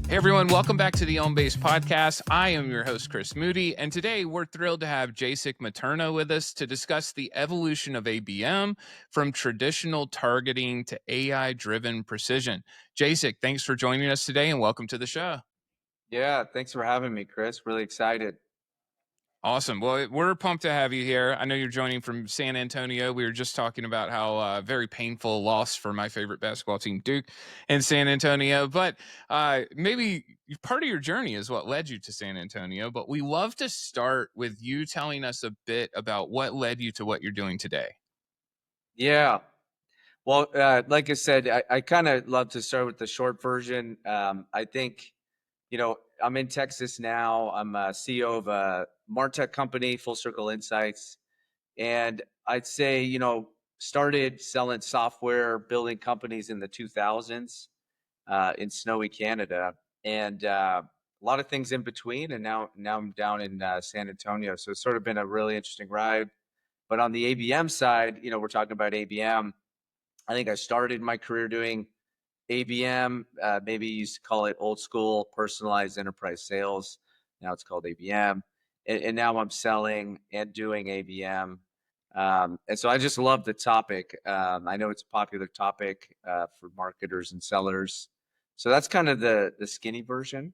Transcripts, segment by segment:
Hey everyone, welcome back to the OMBase Podcast. I am your host, Chris Moody, and today we're thrilled to have Jacek Materna with us to discuss the evolution of ABM from traditional targeting to AI-driven precision. Jacek, thanks for joining us today and welcome to the show. Yeah, thanks for having me, Chris. Really excited. Awesome. Well, we're pumped to have you here. I know you're joining from San Antonio. We were just talking about how very painful loss for my favorite basketball team, Duke, in San Antonio. But maybe part of your journey is what led you to San Antonio. But we love to start with you telling us a bit about what led you to what you're doing today. Yeah. Well, like I said, I kind of love to start with the short version. I think, I'm in Texas now. I'm a CEO of a Martech company, Full Circle Insights. And I'd say, started selling software, building companies in the 2000s in snowy Canada. And a lot of things in between. And now I'm down in San Antonio. So it's sort of been a really interesting ride. But on the ABM side, we're talking about ABM. I think I started my career doing ABM. Maybe you used to call it old school personalized enterprise sales. Now it's called ABM. And now I'm selling and doing ABM. And so I just love the topic. I know it's a popular topic for marketers and sellers. So that's kind of the skinny version.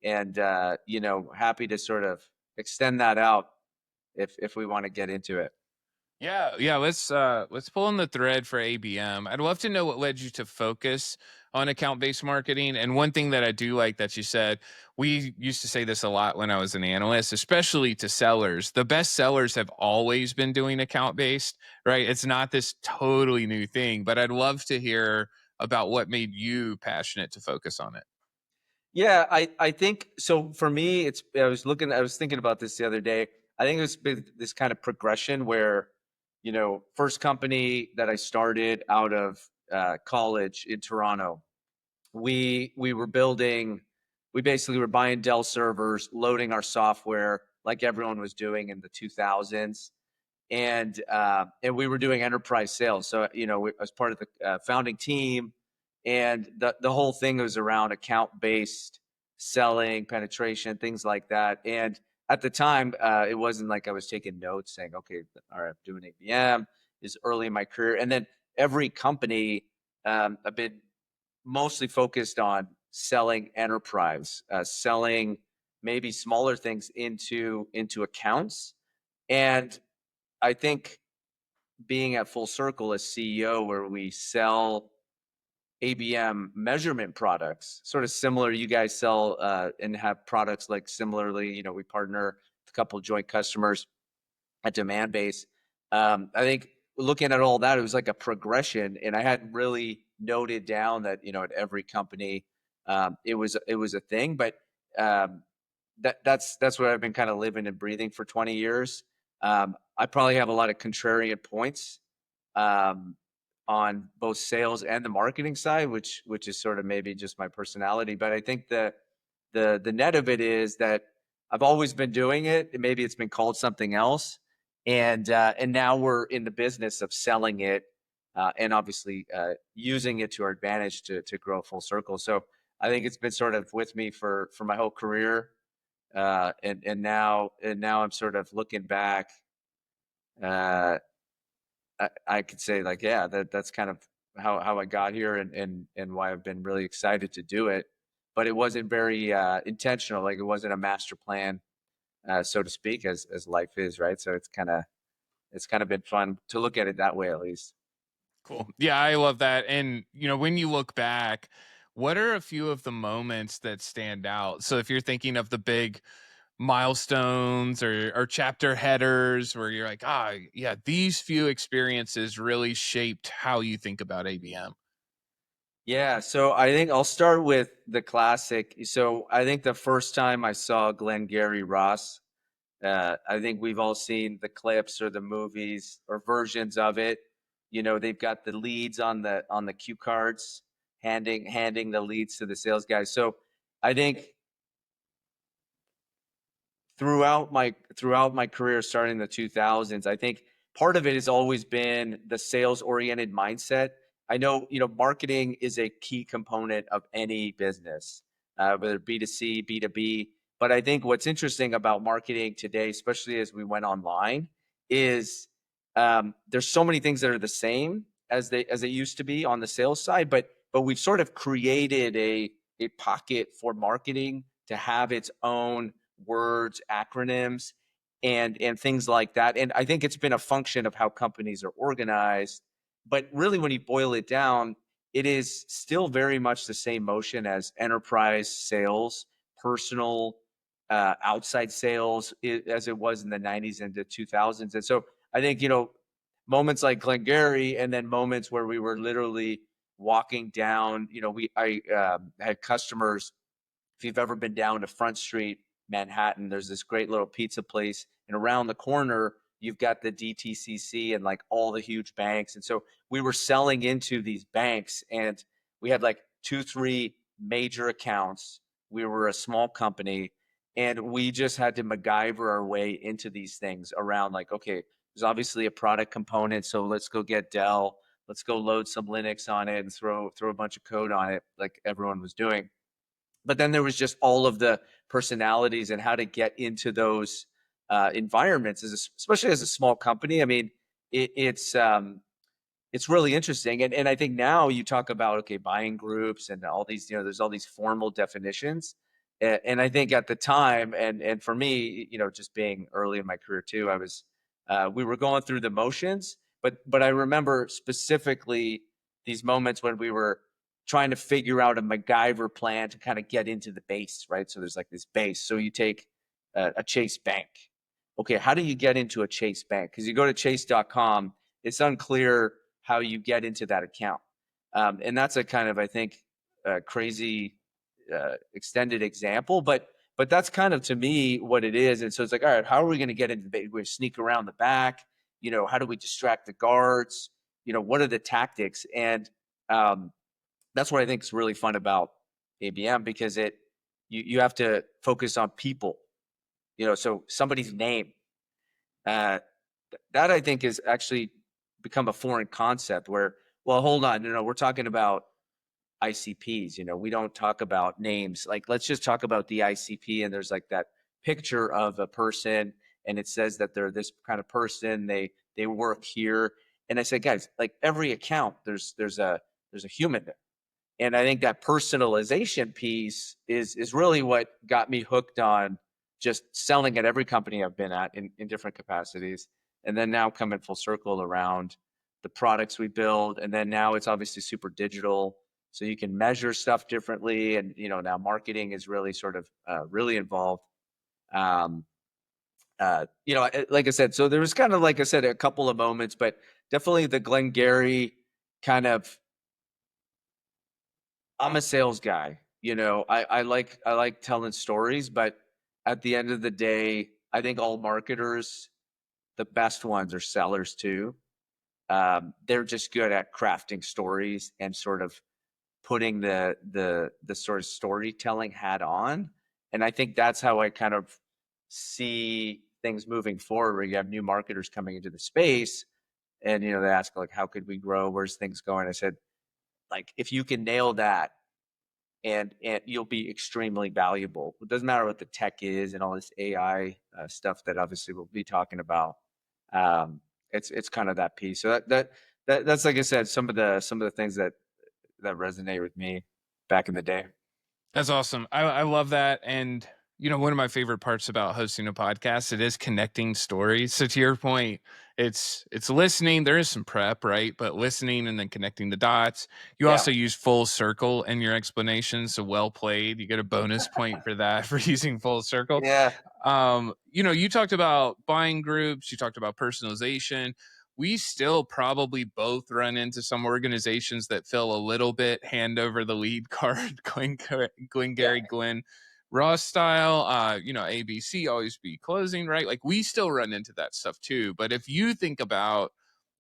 And, happy to sort of extend that out if we want to get into it. Yeah. Let's pull on the thread for ABM. I'd love to know what led you to focus on account-based marketing. And one thing that I do like that you said, we used to say this a lot when I was an analyst, especially to sellers. The best sellers have always been doing account-based, right? It's not this totally new thing, but I'd love to hear about what made you passionate to focus on it. Yeah, I think so. For me, I was thinking about this the other day. I think it's been this kind of progression where, first company that I started out of college in Toronto, we were building, we basically were buying Dell servers, loading our software like everyone was doing in the 2000s, and we were doing enterprise sales. So as part of the founding team, and the whole thing was around account based selling, penetration, things like that. And at the time, it wasn't like I was taking notes saying, okay, all right, I'm doing ABM. Is early in my career, and then every company I've been mostly focused on selling enterprise, selling maybe smaller things into accounts. And I think being at Full Circle as CEO, where we sell ABM measurement products, sort of similar. You guys sell and have products like similarly. We partner with a couple of joint customers at Demandbase. I think looking at all that, it was like a progression, and I hadn't really noted down that at every company it was a thing, but that's what I've been kind of living and breathing for 20 years. I probably have a lot of contrarian points um, on both sales and the marketing side, which is sort of maybe just my personality. But I think the net of it is that I've always been doing it. Maybe it's been called something else, and now we're in the business of selling it, and obviously using it to our advantage to grow Full Circle. So I think it's been sort of with me for my whole career, and now I'm sort of looking back. Uh, I could say like, yeah, that's kind of how I got here, and why I've been really excited to do it. But it wasn't very intentional. Like it wasn't a master plan, so to speak, as life is, right? So it's kind of been fun to look at it that way, at least. Cool. Yeah, I love that. And, when you look back, what are a few of the moments that stand out? So if you're thinking of the big milestones or chapter headers where you're like, yeah, these few experiences really shaped how you think about ABM. Yeah, so I think I'll start with the classic. So I think the first time I saw Glengarry Ross, I think we've all seen the clips or the movies or versions of it. They've got the leads on the cue cards, handing the leads to the sales guys. So I think throughout my career, starting in the 2000s, I think part of it has always been the sales oriented mindset. I know marketing is a key component of any business. whether B2C, B2B. But I think what's interesting about marketing today, especially as we went online, is there's so many things that are the same as they used to be on the sales side, but we've sort of created a pocket for marketing to have its own words, acronyms, and things like that. And I think it's been a function of how companies are organized. But really, when you boil it down, it is still very much the same motion as enterprise sales, personal, outside sales, as it was in the 90s and the 2000s. And so I think, moments like Glengarry, and then moments where we were literally walking down, I had customers. If you've ever been down to Front Street, Manhattan, there's this great little pizza place, and around the corner, you've got the DTCC and like all the huge banks. And so we were selling into these banks, and we had like 2, 3 major accounts. We were a small company, and we just had to MacGyver our way into these things around like, okay, there's obviously a product component, so let's go get Dell. Let's go load some Linux on it and throw a bunch of code on it, like everyone was doing. But then there was just all of the personalities and how to get into those environments, especially as a small company. I mean, it's really interesting. And I think now you talk about, okay, buying groups and all these, there's all these formal definitions. And I think at the time, and for me, just being early in my career too, we were going through the motions, but I remember specifically these moments when we were trying to figure out a MacGyver plan to kind of get into the base, right? So there's like this base. So you take a Chase Bank. Okay, how do you get into a Chase Bank? Because you go to chase.com, it's unclear how you get into that account. And that's a kind of, I think, crazy extended example, but that's kind of, to me, what it is. And so it's like, all right, how are we going to get into the base? We sneak around the back. How do we distract the guards? What are the tactics? And that's what I think is really fun about ABM, because you have to focus on people, so somebody's name. That I think is actually become a foreign concept where, well, hold on, we're talking about ICPs, we don't talk about names. Like, let's just talk about the ICP, and there's like that picture of a person, and it says that they're this kind of person, they work here. And I said, guys, like every account, there's a human there. And I think that personalization piece is really what got me hooked on just selling at every company I've been at in different capacities. And then now coming full circle around the products we build. And then now it's obviously super digital. So you can measure stuff differently. And, now marketing is really sort of really involved. Like I said, so there was kind of, like I said, a couple of moments, but definitely the Glengarry kind of, I'm a sales guy. I like telling stories, but at the end of the day, I think all marketers, the best ones, are sellers too. They're just good at crafting stories and sort of putting the sort of storytelling hat on. And I think that's how I kind of see things moving forward, where you have new marketers coming into the space, and they ask like, how could we grow? Where's things going? I said, like, if you can nail that, and you'll be extremely valuable. It doesn't matter what the tech is and all this AI stuff that obviously we'll be talking about. It's kind of that piece. So that's, like I said, some of the things that resonate with me back in the day. That's awesome. I love that. And, one of my favorite parts about hosting a podcast, it is connecting stories. So to your point, it's listening. There is some prep, right? But listening and then connecting the dots. You Yeah. also use full circle in your explanation. So well played. You get a bonus point for that, for using full circle. Yeah. You talked about buying groups, you talked about personalization. We still probably both run into some organizations that feel a little bit hand over the lead card, Yeah. Glengarry Glenn Ross style. ABC always be closing, right? Like, we still run into that stuff too. But if you think about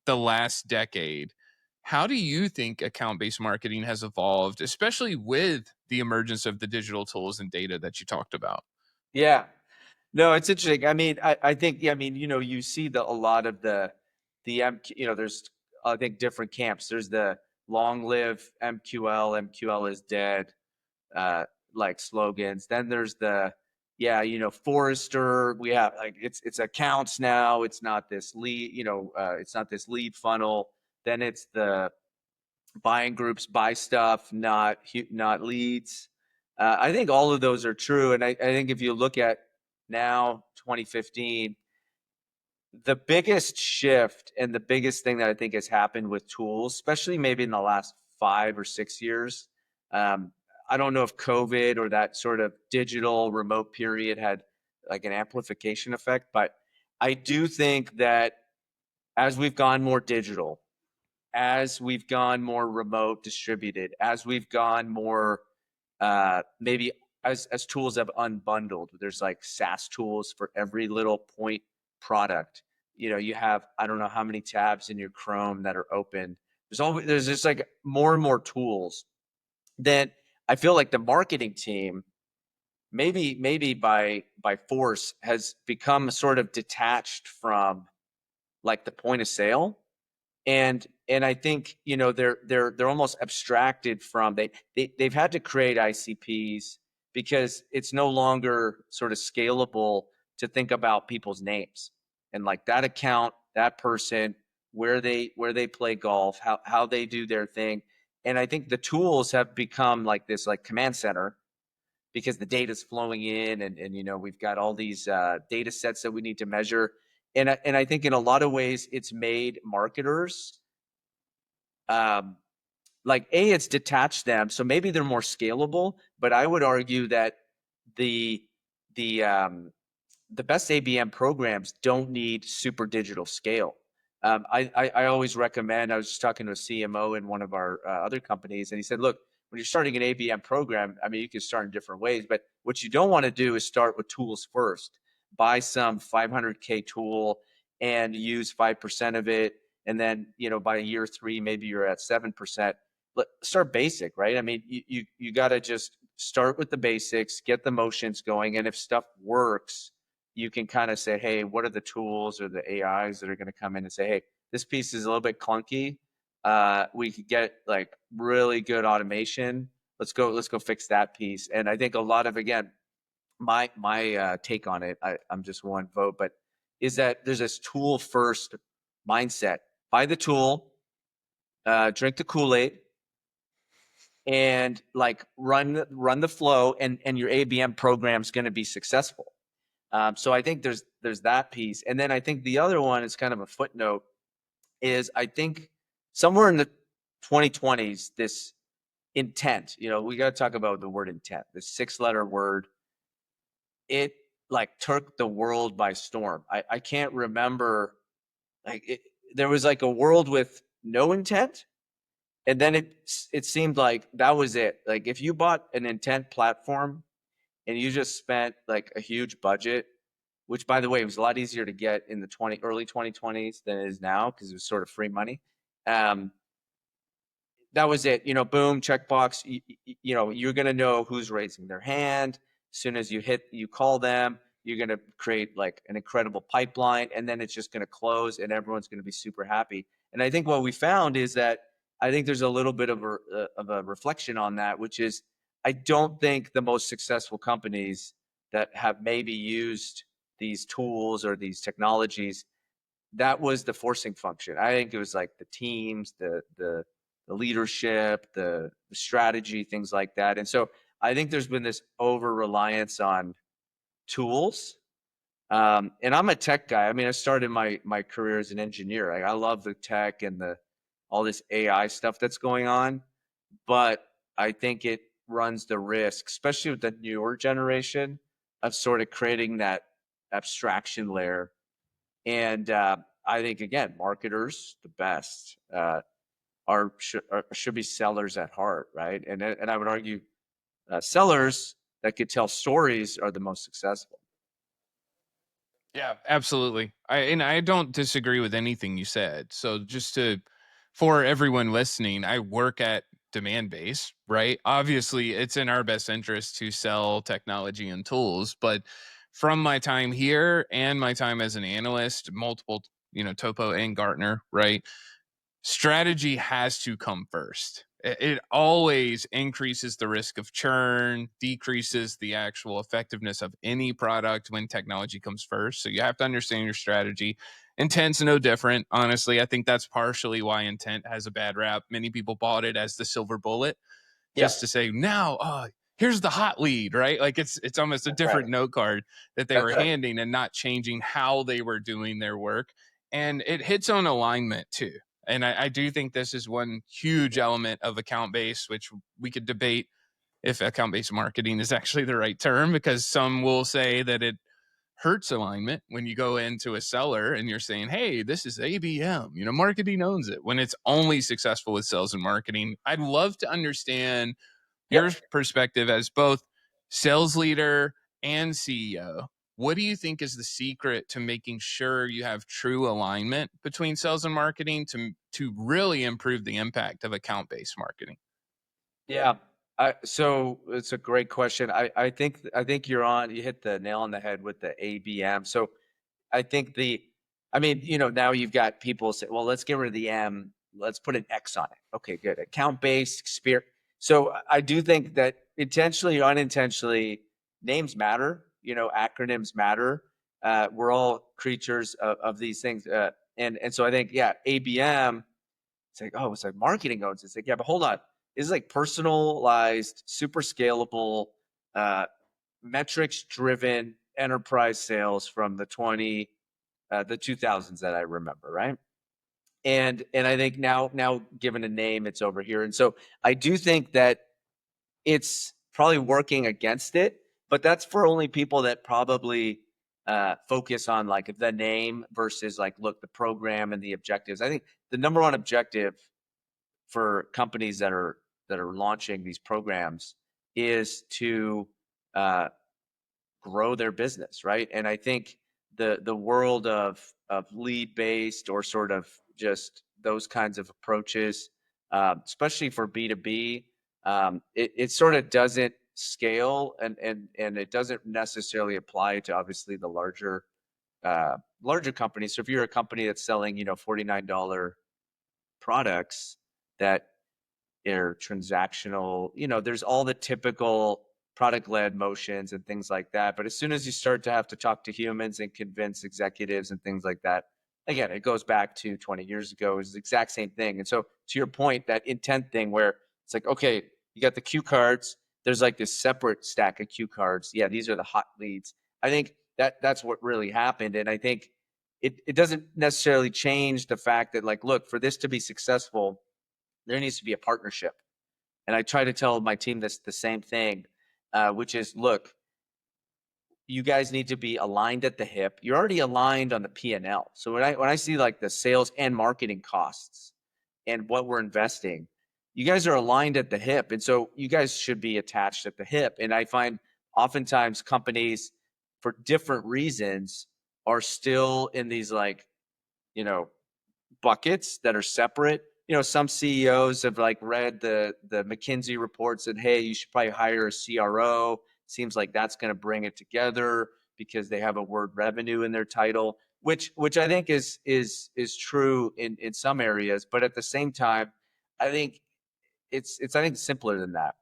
the last decade, how do you think account-based marketing has evolved, especially with the emergence of the digital tools and data that you talked about? Yeah. No, it's interesting. I mean, I think, yeah, I mean, you see a lot of the there's, I think, different camps. There's the long live MQL is dead. like slogans. Then there's the, yeah, Forrester. We have like it's accounts now. It's not this lead, it's not this lead funnel. Then it's the buying groups buy stuff, not leads. I think all of those are true, and I think if you look at now 2015, the biggest shift and the biggest thing that I think has happened with tools, especially maybe in the last 5 or 6 years. Um, I don't know if COVID or that sort of digital remote period had like an amplification effect, but I do think that as we've gone more digital, as we've gone more remote distributed, as we've gone more maybe as tools have unbundled, there's like SaaS tools for every little point product. You have, I don't know how many tabs in your Chrome that are open. There's just like more and more tools that I feel like the marketing team, maybe by force, has become sort of detached from like the point of sale. And I think they're almost abstracted from, they've had to create ICPs because it's no longer sort of scalable to think about people's names and like that account, that person, where they play golf, how they do their thing. And I think the tools have become like this like command center because the data is flowing in, and we've got all these data sets that we need to measure. And I think in a lot of ways it's made marketers um, like it's detached them, so maybe they're more scalable. But I would argue that the the um, the best ABM programs don't need super digital scale. I always recommend. I was just talking to a CMO in one of our other companies, and he said, "Look, when you're starting an ABM program, I mean, you can start in different ways, but what you don't want to do is start with tools first. Buy some 500K tool and use 5% of it, and then by year 3, maybe you're at 7%. Start basic, right? I mean, you got to just start with the basics, get the motions going, and if stuff works." You can kind of say, hey, what are the tools or the AIs that are going to come in and say, hey, this piece is a little bit clunky. We could get like really good automation. Let's go fix that piece. And I think a lot of, again, my take on it, I'm just one vote, but is that there's this tool first mindset. Buy the tool, drink the Kool-Aid, and like run the flow, and your ABM program is going to be successful. So I think there's that piece. And then I think the other one is kind of a footnote, is I think somewhere in the 2020s, this intent, we got to talk about the word intent, this 6-letter word. It like took the world by storm. I can't remember, like there was like a world with no intent. And then it seemed like that was it. Like if you bought an intent platform and you just spent like a huge budget, which by the way was a lot easier to get in the early 2020s than it is now because it was sort of free money. That was it. Boom, checkbox. You're going to know who's raising their hand. As soon as you call them, you're going to create like an incredible pipeline, and then it's just going to close, and everyone's going to be super happy. And I think what we found is that I think there's a little bit of a reflection on that, which is I don't think the most successful companies that have maybe used these tools or these technologies, that was the forcing function. I think it was like the teams, the leadership, the strategy, things like that. And so I think there's been this over reliance on tools. And I'm a tech guy. I mean, I started my career as an engineer. I love the tech and all this AI stuff that's going on, but I think it runs the risk, especially with the newer generation, of sort of creating that abstraction layer. And I think again, marketers, the best, should be sellers at heart, right? And I would argue sellers that could tell stories are the most successful. Yeah, absolutely. I don't disagree with anything you said. So just for everyone listening, I work at Demandbase, right? Obviously, it's in our best interest to sell technology and tools, but from my time here and my time as an analyst, multiple, Topo and Gartner, right? Strategy has to come first. it always increases the risk of churn, decreases the actual effectiveness of any product when technology comes first. So you have to understand your strategy. Intent's no different. Honestly, I think that's partially why intent has a bad rap. Many people bought it as the silver bullet, Yeah, just to say now, here's the hot lead, right? Like it's almost a that's right. different note card that they were That's right. handing and not changing how they were doing their work. And it hits on alignment too. And I do think this is one huge element of account base, which we could debate if account based marketing is actually the right term, because some will say that it hurts alignment when you go into a seller and you're saying, hey, this is ABM, marketing owns it, when it's only successful with sales and marketing. I'd love to understand your Yep. perspective as both sales leader and CEO. What do you think is the secret to making sure you have true alignment between sales and marketing to really improve the impact of account based marketing? Yeah. So it's a great question. I think you hit the nail on the head with the ABM. So I think I mean, now you've got people say, well, let's get rid of the M, let's put an X on it. Okay, good. Account based experience. So I do think that intentionally or unintentionally, names matter, acronyms matter. We're all creatures of these things. And so I think, yeah, ABM, it's like, oh, it's like marketing owns it. It's like, yeah, but hold on. This is like personalized, super scalable, uh, metrics driven enterprise sales from the 2000s that I remember, right? And I think now given a name, it's over here. And so I do think that it's probably working against it, but that's for only people that probably focus on like the name versus like, look, the program and the objectives. I think the number one objective for companies that are launching these programs is to uh, grow their business, right? And I think the world of lead based or sort of just those kinds of approaches, especially for B2B, it sort of doesn't scale and it doesn't necessarily apply to obviously the larger companies. So if you're a company that's selling, $49 products that are transactional, there's all the typical product led motions and things like that. But as soon as you start to have to talk to humans and convince executives and things like that, again, it goes back to 20 years ago, it's the exact same thing. And so to your point, that intent thing where it's like, okay, you got the cue cards, there's like this separate stack of cue cards. Yeah, these are the hot leads. I think that's what really happened. And I think it doesn't necessarily change the fact that, like, look, for this to be successful, there needs to be a partnership. And I try to tell my team this the same thing, which is, look, you guys need to be aligned at the hip. You're already aligned on the P&L. So when I see like the sales and marketing costs and what we're investing, you guys are aligned at the hip. And so you guys should be attached at the hip. And I find oftentimes companies, for different reasons, are still in these like, you know, buckets that are separate. Some CEOs have like read the McKinsey reports that, hey, you should probably hire a CRO. Seems like that's going to bring it together because they have a word revenue in their title, which I think is true in some areas. But at the same time, I think it's I think simpler than that.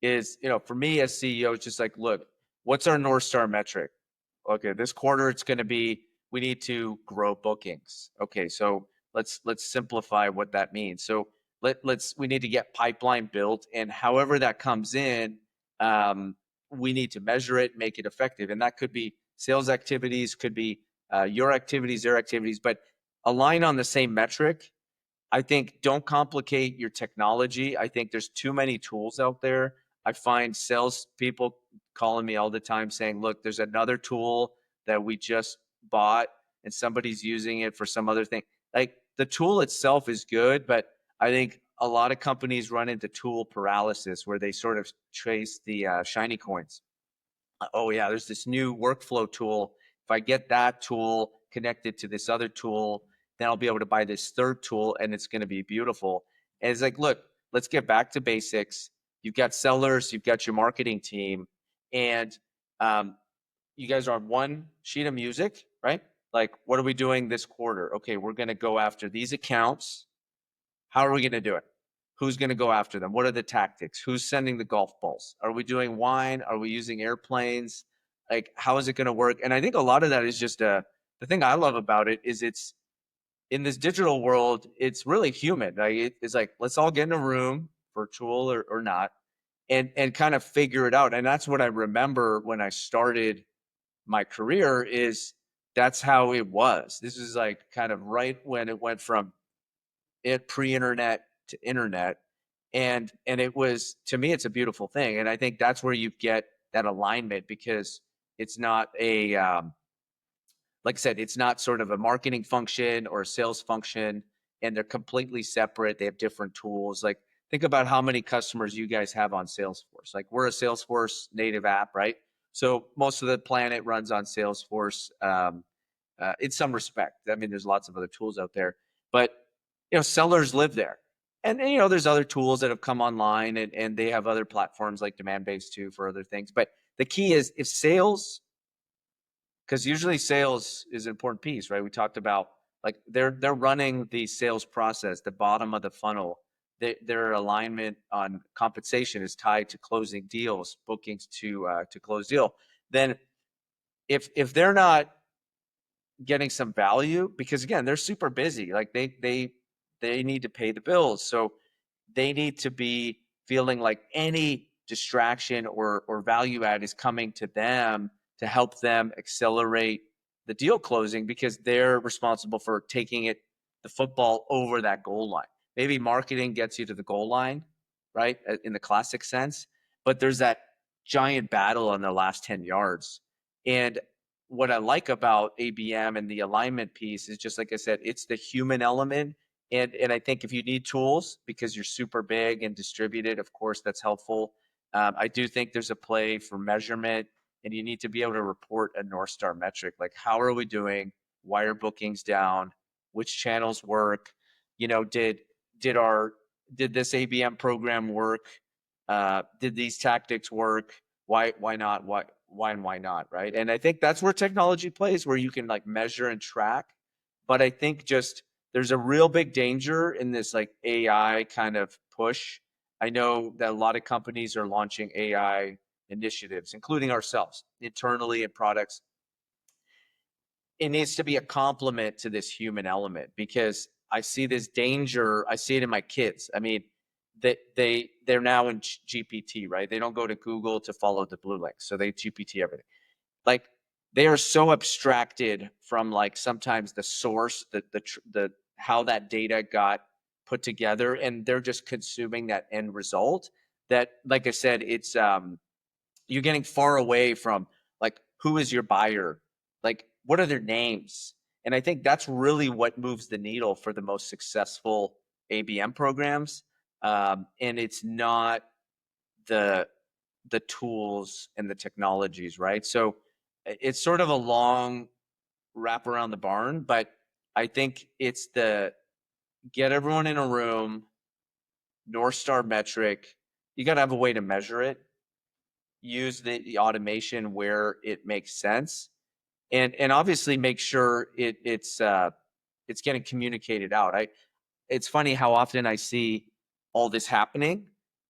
Is, for me as CEO, it's just like, look, what's our North Star metric? Okay, this quarter it's going to be, we need to grow bookings. Okay, so let's simplify what that means. So we need to get pipeline built, and however that comes in, we need to measure it, make it effective, and that could be sales activities, could be your activities, their activities, but align on the same metric. I think don't complicate your technology. I think there's too many tools out there. I find sales people calling me all the time saying, look, there's another tool that we just bought and somebody's using it for some other thing. Like, the tool itself is good, but I think a lot of companies run into tool paralysis where they sort of chase the shiny coins. Oh yeah, there's this new workflow tool. If I get that tool connected to this other tool, then I'll be able to buy this third tool and it's going to be beautiful. And it's like, look, let's get back to basics. You've got sellers, you've got your marketing team, and you guys are on one sheet of music, right? Like, what are we doing this quarter? Okay, we're going to go after these accounts. How are we going to do it? who's going to go after them? What are the tactics? Who's sending the golf balls? Are we doing wine? Are we using airplanes? Like, how is it going to work? And I think a lot of that is just the thing I love about it is it's in this digital world, it's really human. Like it's like, let's all get in a room, virtual or not, and kind of figure it out. And that's what I remember when I started my career is that's how it was. This is like kind of right when it went from it pre-internet to internet. And it was, to me, it's a beautiful thing. And I think that's where you get that alignment because it's not a like I said, it's not sort of a marketing function or a sales function, and they're completely separate. They have different tools. Like, think about how many customers you guys have on Salesforce. Like, we're a Salesforce native app, right? So most of the planet runs on Salesforce in some respect. I mean, there's lots of other tools out there, but sellers live there. And there's other tools that have come online, and they have other platforms like Demandbase too for other things. But the key is if sales, because usually sales is an important piece, right? We talked about like they're running the sales process, the bottom of the funnel. Their alignment on compensation is tied to closing deals, bookings to close deal. Then if they're not getting some value, because again, they're super busy, like they need to pay the bills, so they need to be feeling like any distraction or value add is coming to them to help them accelerate the deal closing because they're responsible for taking the football over that goal line. Maybe marketing gets you to the goal line, right? In the classic sense, but there's that giant battle on the last 10 yards. And what I like about ABM and the alignment piece is just like I said, it's the human element. And I think if you need tools because you're super big and distributed, of course, that's helpful. I do think there's a play for measurement, and you need to be able to report a North Star metric. Like, how are we doing? Why are bookings down? Which channels work? Did this ABM program work? Did these tactics work? Why not? Why and why not? Right. And I think that's where technology plays, where you can like measure and track. But I think just there's a real big danger in this like AI kind of push. I know that a lot of companies are launching AI initiatives, including ourselves internally in products. It needs to be a complement to this human element because I see this danger. I see it in my kids. I mean, they're now in GPT, right? They don't go to Google to follow the blue link, so they GPT everything. Like, they are so abstracted from like sometimes the source, the how that data got put together, and they're just consuming that end result. That, like I said, it's you're getting far away from like who is your buyer, like what are their names, and I think that's really what moves the needle for the most successful ABM programs. And it's not the tools and the technologies, right? So it's sort of a long wrap around the barn, but I think it's the get everyone in a room, North Star metric. You got to have a way to measure it, use the automation where it makes sense, and obviously make sure it's getting communicated out. It's funny how often I see all this happening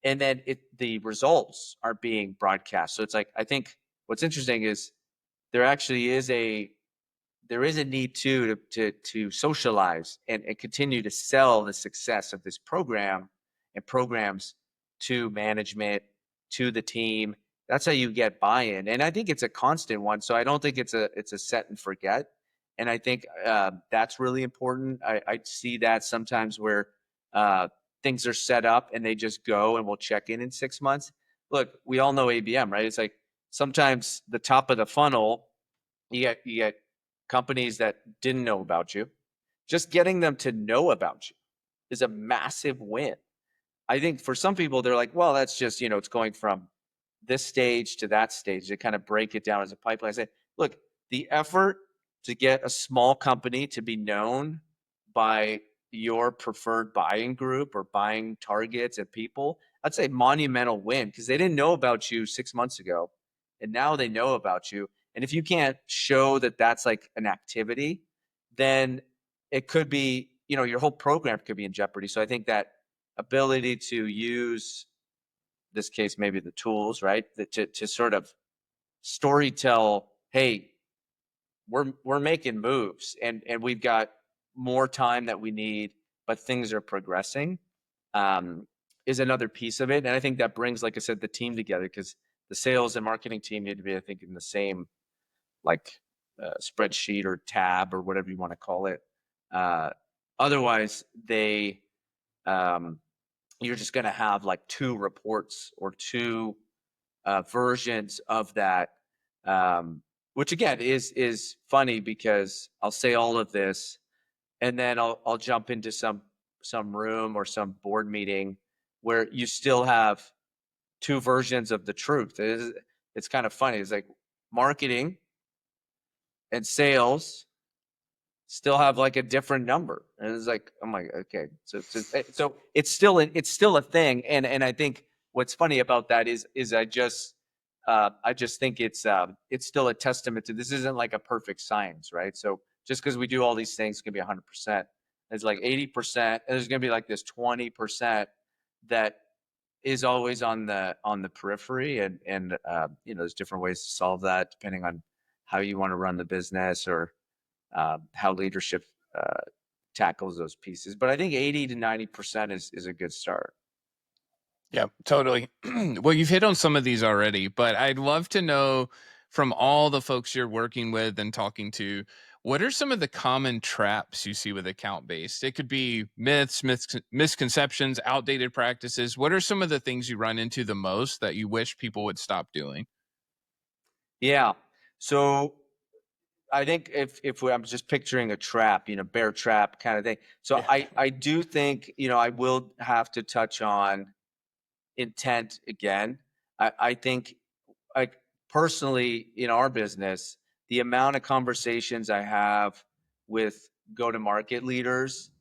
and then the results are being broadcast. So it's like, I think what's interesting is there actually is a need to socialize and continue to sell the success of this program and programs to management, to the team. That's how you get buy-in, and I think it's a constant one. So I don't think it's a set and forget. And I think that's really important. I see that sometimes where things are set up and they just go and we'll check in 6 months. Look, we all know ABM, right? It's like sometimes the top of the funnel, you get companies that didn't know about you. Just getting them to know about you is a massive win. I think for some people, they're like, well, that's just, it's going from this stage to that stage. They kind of break it down as a pipeline. I say, look, the effort to get a small company to be known by your preferred buying group or buying targets and people, that's a monumental win because they didn't know about you 6 months ago. And now they know about you. And if you can't show that that's like an activity, then it could be, your whole program could be in jeopardy. So I think that ability to use this case, maybe the tools, right? To sort of story tell, hey, we're making moves and we've got more time that we need, but things are progressing, is another piece of it. And I think that brings, like I said, the team together, because the sales and marketing team need to be, I think, in the same like spreadsheet or tab or whatever you want to call it. Uh, Otherwise, um, you're just going to have like two reports or two versions of that, which again is funny, because I'll say all of this and then I'll jump into some room or some board meeting where you still have two versions of the truth. It's kind of funny. It's like marketing and sales still have like a different number, and it's like, I'm like, okay, so it's still a thing. And I think what's funny about that is I just think it's still a testament to, this isn't like a perfect science, right? So just because we do all these things, it's gonna be 100%. It's like 80%, and there's gonna be like this 20% that is always on the periphery, and there's different ways to solve that depending on how you want to run the business, or how leadership uh, tackles those pieces. But I think 80 to 90% is a good start. Yeah, totally. Well, you've hit on some of these already, but I'd love to know, from all the folks you're working with and talking to, what are some of the common traps you see with account based? It could be myths, misconceptions, outdated practices. What are some of the things you run into the most that you wish people would stop doing? Yeah. So I think I'm just picturing a trap, bear trap kind of thing. So Yeah. I do think, I will have to touch on intent again. I think, like, personally, in our business, the amount of conversations I have with go-to-market leaders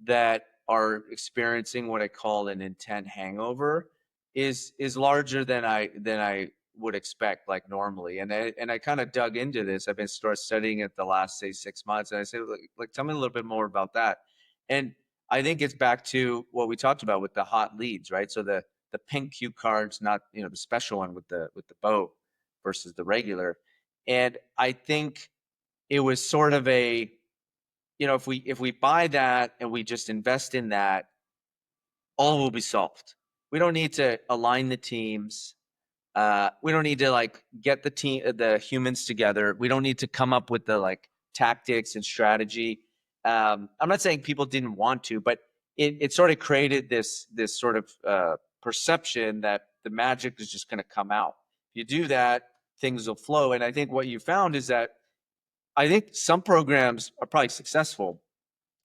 that are experiencing what I call an intent hangover is larger than I would expect, like, normally. And I kind of dug into this. I've been studying it the last, say, 6 months, and I said, like, tell me a little bit more about that. And I think it's back to what we talked about with the hot leads, right? So the pink cue cards, not the special one with the bow versus the regular. And I think it was sort of a, if we buy that and we just invest in that, all will be solved. We don't need to align the teams. We don't need to like get the humans together. We don't need to come up with the like tactics and strategy. I'm not saying people didn't want to, but it sort of created this sort of perception that the magic is just going to come out. If you do that, things will flow. And I think what you found is that I think some programs are probably successful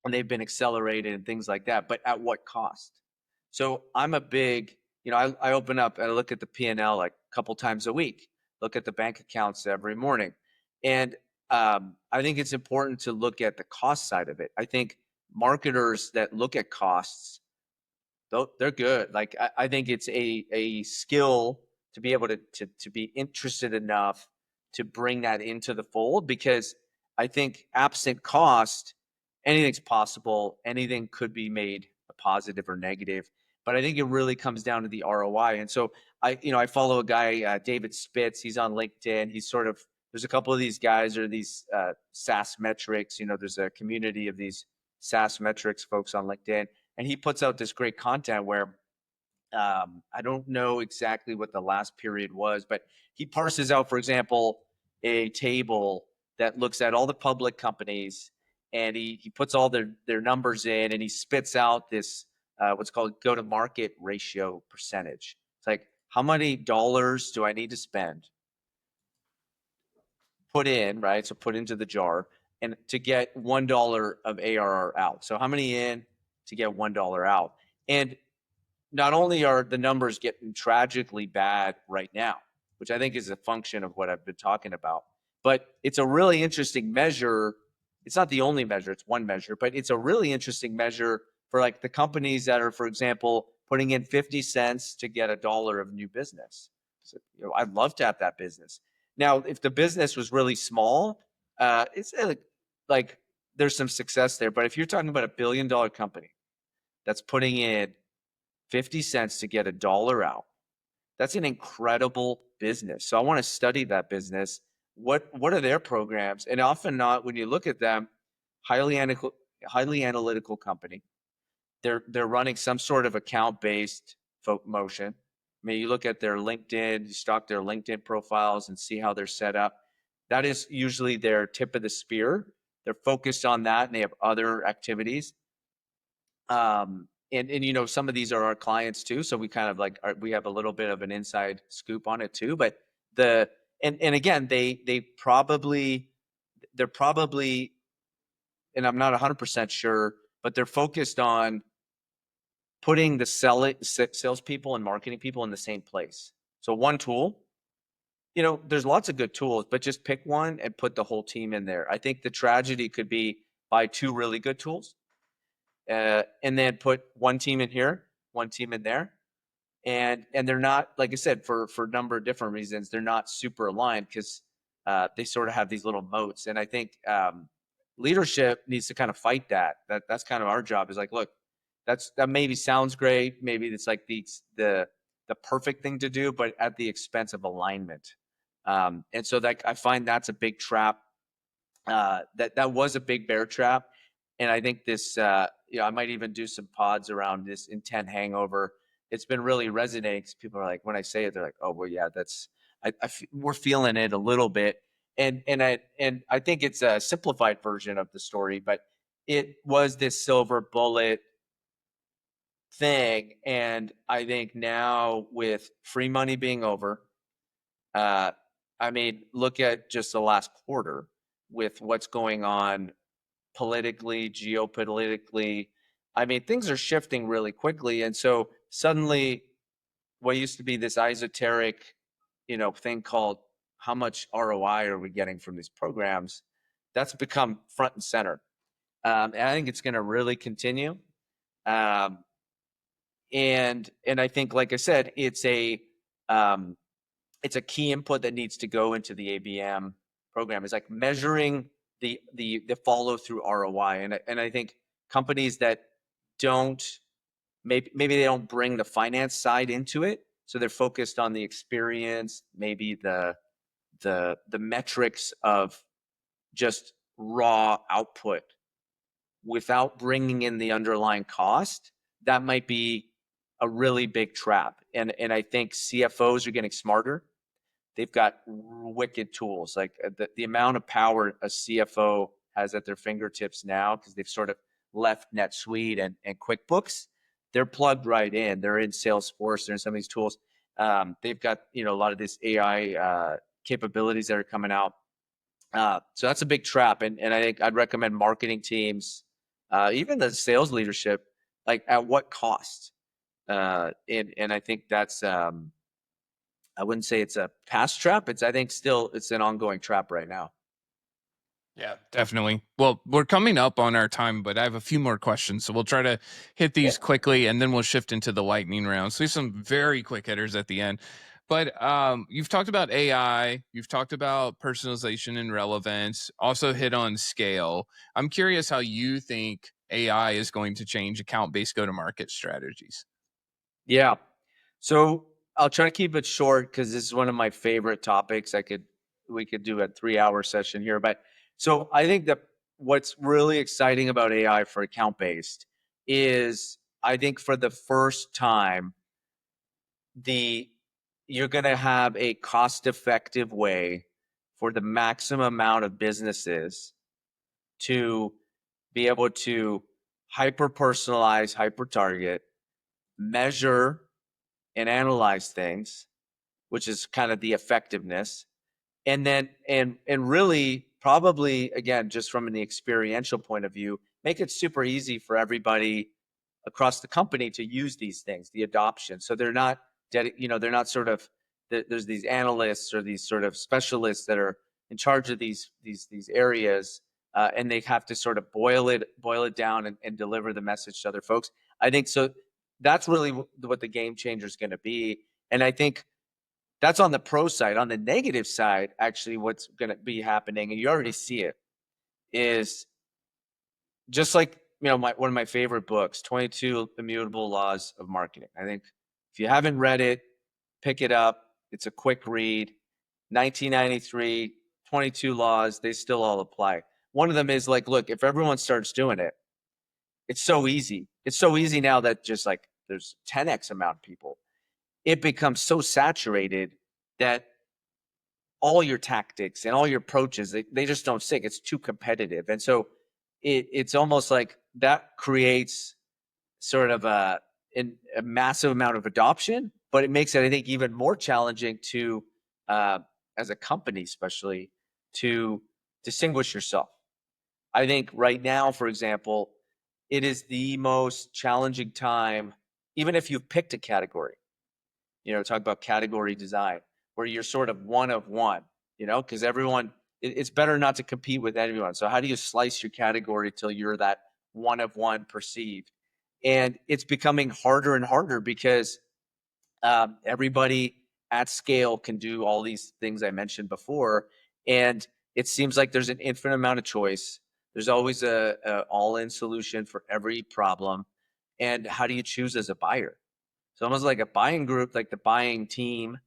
and they've been accelerated and things like that, but at what cost? So I'm a big, I open up and I look at the P&L like a couple times a week, look at the bank accounts every morning. And I think it's important to look at the cost side of it. I think marketers that look at costs, they're good. Like, I think it's a skill to be able to be interested enough to bring that into the fold, because I think absent cost, anything's possible. Anything could be made a positive or negative. But I think it really comes down to the ROI. And so I follow a guy, David Spitz. He's on LinkedIn. He's sort of, there's a couple of these guys, or these SaaS metrics. There's a community of these SaaS metrics folks on LinkedIn, and he puts out this great content where, I don't know exactly what the last period was, but he parses out, for example, a table that looks at all the public companies, and he puts all their numbers in, and he spits out this what's called go to market ratio percentage. It's like, how many dollars do I need to spend, put in, right? So put into the jar, and to get $1 of ARR out. So how many in to get $1 out? And not only are the numbers getting tragically bad right now, which I think is a function of what I've been talking about, but it's a really interesting measure. It's not the only measure, it's one measure, but it's a really interesting measure for like the companies that are, for example, putting in 50 cents to get $1 of new business. So, I'd love to have that business. Now, if the business was really small, it's like there's some success there. But if you're talking about $1 billion company that's putting in 50 cents to get $1 out. That's an incredible business. So I want to study that business. What are their programs? And often not, when you look at them, highly analytical company. They're running some sort of account-based motion. I mean, you look at their LinkedIn, you stalk their LinkedIn profiles and see how they're set up. That is usually their tip of the spear. They're focused on that, and they have other activities. And some of these are our clients too, so we kind of we have a little bit of an inside scoop on it too. But and again, they're probably, and I'm not 100% sure, but they're focused on putting the salespeople and marketing people in the same place. So one tool, there's lots of good tools, but just pick one and put the whole team in there. I think the tragedy could be buy 2 really good tools, and then put one team in here, one team in there. And they're not, like I said, for a number of different reasons, they're not super aligned because they sort of have these little moats. And I think leadership needs to kind of fight that. That's kind of our job, is like, look, that maybe sounds great. Maybe it's like the perfect thing to do, but at the expense of alignment. And so I find that's a big trap. That was a big bear trap. And I think this, I might even do some pods around this intent hangover. It's been really resonating because people are like, when I say it, they're like, oh, well, yeah, we're feeling it a little bit. And I think it's a simplified version of the story, but it was this silver bullet thing. And I think now, with free money being over, look at just the last quarter with what's going on politically, geopolitically. Things are shifting really quickly. And so suddenly, what used to be this esoteric, thing called how much ROI are we getting from these programs, that's become front and center. And I think it's going to really continue. And I think, like I said, it's a key input that needs to go into the ABM program. Is like measuring the follow through ROI. And I think companies that maybe they don't bring the finance side into it, so they're focused on the experience, maybe the metrics of just raw output without bringing in the underlying cost. That might be a really big trap. And I think CFOs are getting smarter. They've got wicked tools. Like the amount of power a CFO has at their fingertips now, because they've sort of left NetSuite and QuickBooks. They're plugged right in. They're in Salesforce. They're in some of these tools. They've got a lot of this AI capabilities that are coming out. So that's a big trap. And I think I'd recommend marketing teams, even the sales leadership, like at what cost? And I think that's I wouldn't say it's a past trap. I think still it's an ongoing trap right now. Yeah, definitely. Well, we're coming up on our time, but I have a few more questions. So we'll try to hit these quickly, and then we'll shift into the lightning round. So some very quick hitters at the end. But you've talked about AI, you've talked about personalization and relevance, also hit on scale. I'm curious how you think AI is going to change account-based go-to-market strategies. Yeah. So I'll try to keep it short because this is one of my favorite topics. We could do a 3-hour session here, but so I think that what's really exciting about AI for account-based is, I think for the first time, you're going to have a cost-effective way for the maximum amount of businesses to be able to hyper-personalize, hyper-target, measure, and analyze things, which is kind of the effectiveness. And then, and really, probably, again, just from an experiential point of view, make it super easy for everybody across the company to use these things, the adoption. So they're not, they're not sort of, there's these analysts or these sort of specialists that are in charge of these areas, and they have to sort of boil it down and deliver the message to other folks. I think so. That's really what the game changer is going to be. And I think that's on the pro side. On the negative side, actually, what's going to be happening, and you already see it, is just like one of my favorite books, 22 Immutable Laws of Marketing. I think if you haven't read it, pick it up. It's a quick read. 1993, 22 laws, they still all apply. One of them is like, look, if everyone starts doing it, it's so easy. It's so easy now that just like there's 10x amount of people. It becomes so saturated that all your tactics and all your approaches, they just don't stick. It's too competitive. And so it's almost like that creates sort of a massive amount of adoption, but it makes it, I think, even more challenging to, as a company, especially to distinguish yourself. I think right now, for example, it is the most challenging time, even if you've picked a category, talk about category design, where you're sort of one of one, because everyone, it's better not to compete with anyone. So how do you slice your category till you're that one of one perceived? And it's becoming harder and harder because everybody at scale can do all these things I mentioned before. And it seems like there's an infinite amount of choice. There's always a all-in solution for every problem. And how do you choose as a buyer? So almost like a buying group, like the buying team,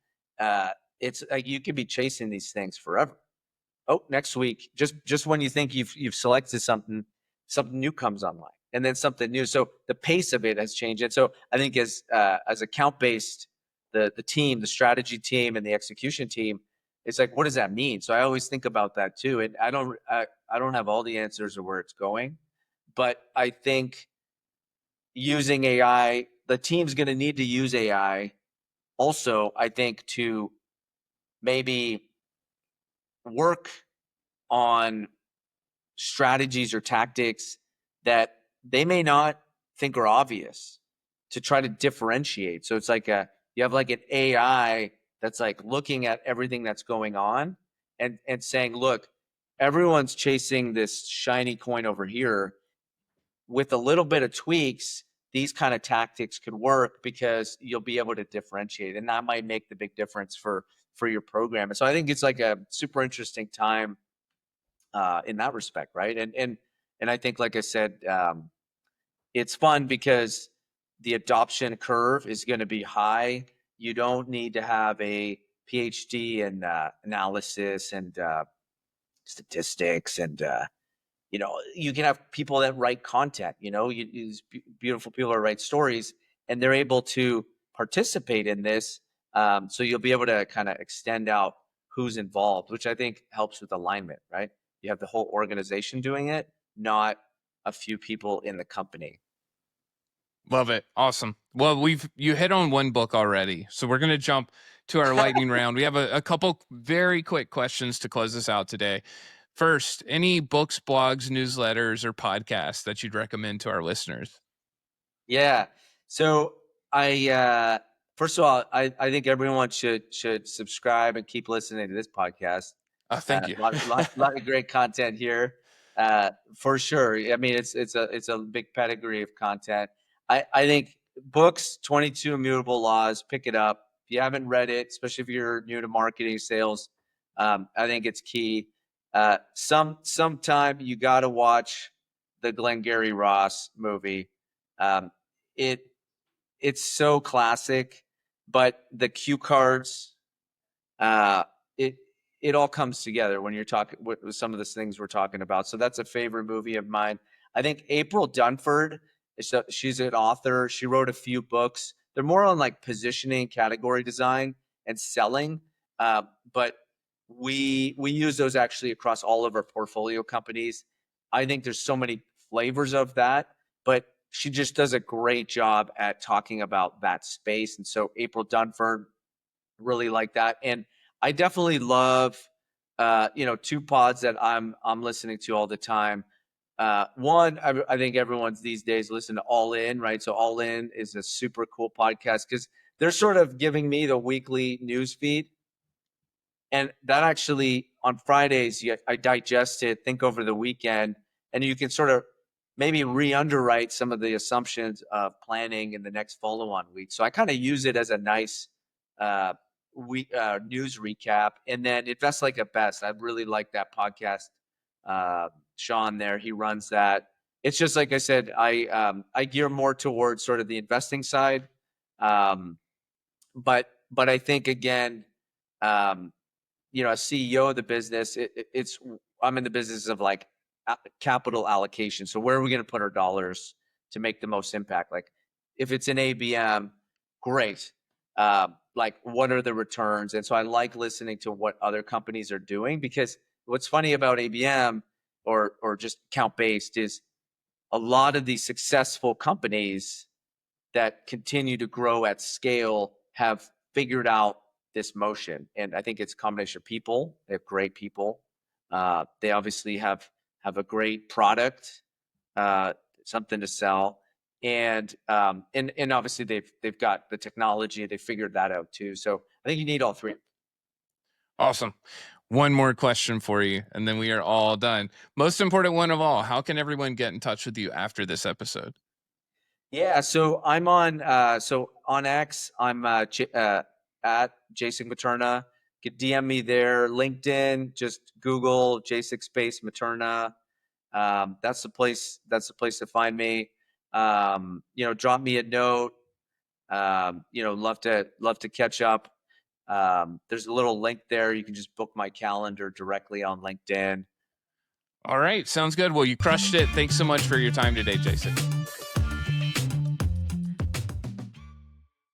it's like you could be chasing these things forever. Oh, next week, just when you think you've selected something, something new comes online, and then something new. So the pace of it has changed. And so I think as account based, the team, the strategy team, and the execution team, it's like, what does that mean? So I always think about that too. And I don't have all the answers of where it's going, but I think using AI, the team's going to need to use AI also, I think, to maybe work on strategies or tactics that they may not think are obvious to try to differentiate. So it's like you have like an AI that's like looking at everything that's going on and saying, look, everyone's chasing this shiny coin over here. With a little bit of tweaks, these kind of tactics could work because you'll be able to differentiate, and that might make the big difference for your program. And so I think it's like a super interesting time in that respect, right? And I think, like I said, it's fun because the adoption curve is going to be high. You don't need to have a PhD in analysis and statistics, and you can have people that write content. These beautiful people that write stories, and they're able to participate in this. So you'll be able to kind of extend out who's involved, which I think helps with alignment, right? You have the whole organization doing it, not a few people in the company. Love it. Awesome. Well, you hit on one book already. So we're going to jump to our lightning round. We have a couple very quick questions to close us out today. First, any books, blogs, newsletters, or podcasts that you'd recommend to our listeners? Yeah. So I first of all, I think everyone should subscribe and keep listening to this podcast. Thank you. Lot of great content here, for sure. I mean, it's a big pedigree of content. I think books, 22 Immutable Laws, pick it up. If you haven't read it, especially if you're new to marketing sales, I think it's key. Sometime you got to watch the Glengarry Ross movie. Um, it it's so classic, but the cue cards, uh, it it all comes together when you're talking with some of the things we're talking about. So that's a favorite movie of mine. I think April Dunford, she's an author. She wrote a few books. They're more on like positioning, category design, and selling. But we use those actually across all of our portfolio companies. I think there's so many flavors of that, but she just does a great job at talking about that space. And so April Dunford, really like that. And I definitely love, two pods that I'm listening to all the time. One, I think everyone's these days listen to All In, right? So All In is a super cool podcast because they're sort of giving me the weekly news feed. And that actually on Fridays, I digest it, think over the weekend, and you can sort of maybe re-underwrite some of the assumptions of planning in the next follow-on week. So I kind of use it as a nice uh, news recap. And then Invest Like a Best. I really like that podcast. Sean there, he runs that. it's just like I said, I gear more towards sort of the investing side. Um, but I think again, um, as CEO of the business, it's I'm in the business of like capital allocation. So where are we going to put our dollars to make the most impact? Like if it's an ABM, great. Like what are the returns? And so I like listening to what other companies are doing, because what's funny about ABM or just account based is a lot of these successful companies that continue to grow at scale have figured out this motion. And I think it's a combination of people. They have great people. They obviously have a great product, uh, something to sell. And obviously they've got the technology, they figured that out too. So I think you need all three. Awesome. One more question for you, and then we are all done. Most important one of all, how can everyone get in touch with you after this episode? Yeah, so I'm on X, I'm at Jacek Materna. You can DM me there. LinkedIn, just Google Jacek space Materna. That's the place. That's the place to find me. Drop me a note. Love to catch up. There's a little link there. You can just book my calendar directly on LinkedIn. All right, sounds good. Well, you crushed it. Thanks so much for your time today, Jason.